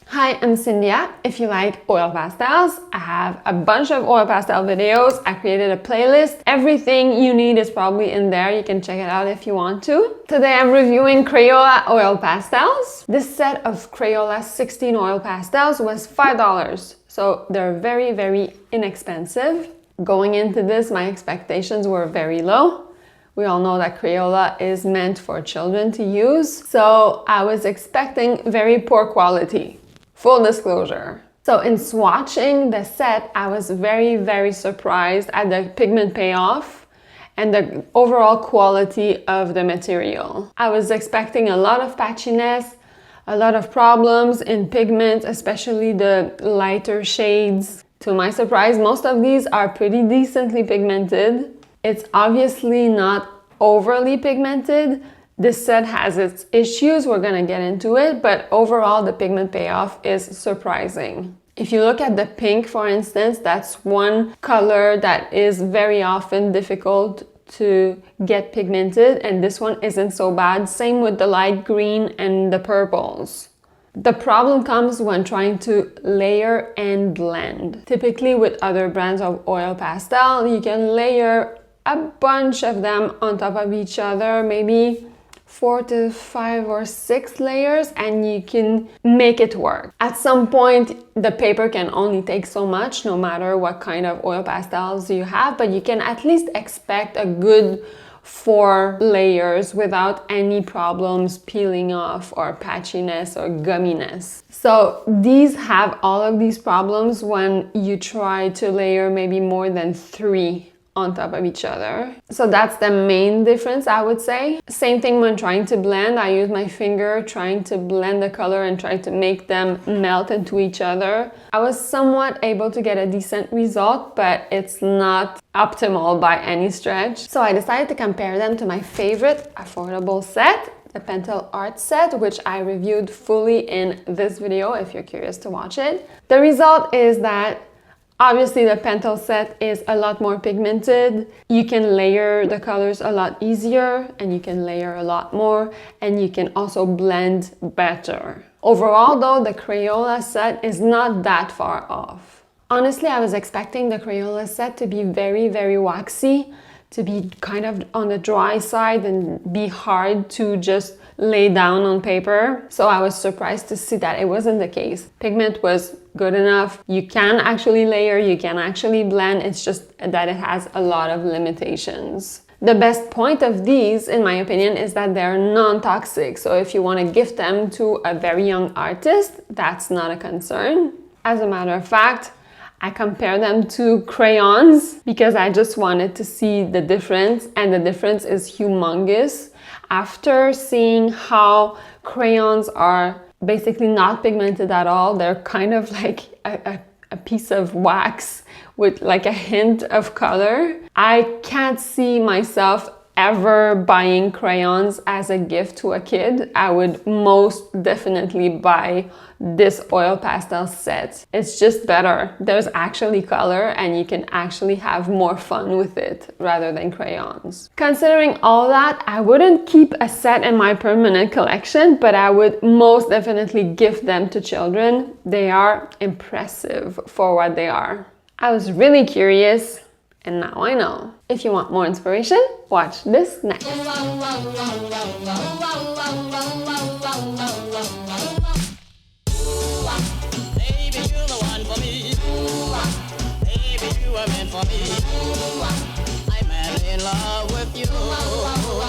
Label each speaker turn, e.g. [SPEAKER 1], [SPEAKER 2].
[SPEAKER 1] Hi, I'm Syndia. If you like oil pastels, I have a bunch of oil pastel videos. I created a playlist. Everything you need is probably in there. You can check it out if you want to. Today I'm reviewing Crayola Oil Pastels. This set of Crayola 16 oil pastels was $5. So they're very, very inexpensive. Going into this, my expectations were very low. We all know that Crayola is meant for children to use. So I was expecting very poor quality. Full disclosure. So in swatching the set, I was very, very surprised at the pigment payoff and the overall quality of the material. I was expecting a lot of patchiness, a lot of problems in pigment, especially the lighter shades. To my surprise, most of these are pretty decently pigmented. It's obviously not overly pigmented. This set has its issues, we're gonna get into it, but overall the pigment payoff is surprising. If you look at the pink, for instance, that's one color that is very often difficult to get pigmented, and this one isn't so bad. Same with the light green and the purples. The problem comes when trying to layer and blend. Typically with other brands of oil pastel, you can layer a bunch of them on top of each other, maybe 4 to 5 or 6 layers, and you can make it work. At some point, the paper can only take so much, no matter what kind of oil pastels you have, but you can at least expect a good 4 layers without any problems peeling off or patchiness or gumminess. So these have all of these problems when you try to layer maybe more than 3 on top of each other. So that's the main difference, I would say. Same thing when trying to blend. I use my finger trying to blend the color and try to make them melt into each other. I was somewhat able to get a decent result, but it's not optimal by any stretch. So I decided to compare them to my favorite affordable set, the Pentel Arts set, which I reviewed fully in this video if you're curious to watch it. The result is that obviously the Pentel set is a lot more pigmented. You can layer the colors a lot easier, and you can layer a lot more, and you can also blend better. Overall though, the Crayola set is not that far off. Honestly, I was expecting the Crayola set to be very, very waxy, to be kind of on the dry side and be hard to just lay down on paper. So I was surprised to see that it wasn't the case. Pigment was good enough. You can actually layer, you can actually blend. It's just that it has a lot of limitations. The best point of these, in my opinion, is that they're non-toxic. So if you want to gift them to a very young artist, that's not a concern. As a matter of fact, I compare them to crayons because I just wanted to see the difference, and the difference is humongous. After seeing how crayons are basically not pigmented at all, they're kind of like a piece of wax with like a hint of color. I can't see myself ever buying crayons as a gift to a kid. I would most definitely buy this oil pastel set. It's just better. There's actually color and you can actually have more fun with it rather than crayons. Considering all that, I wouldn't keep a set in my permanent collection, but I would most definitely gift them to children. They are impressive for what they are. I was really curious, and now I know. If you want more inspiration, watch this next. Baby, you're the one for me. Baby, you were meant for me. I'm madly in love with you.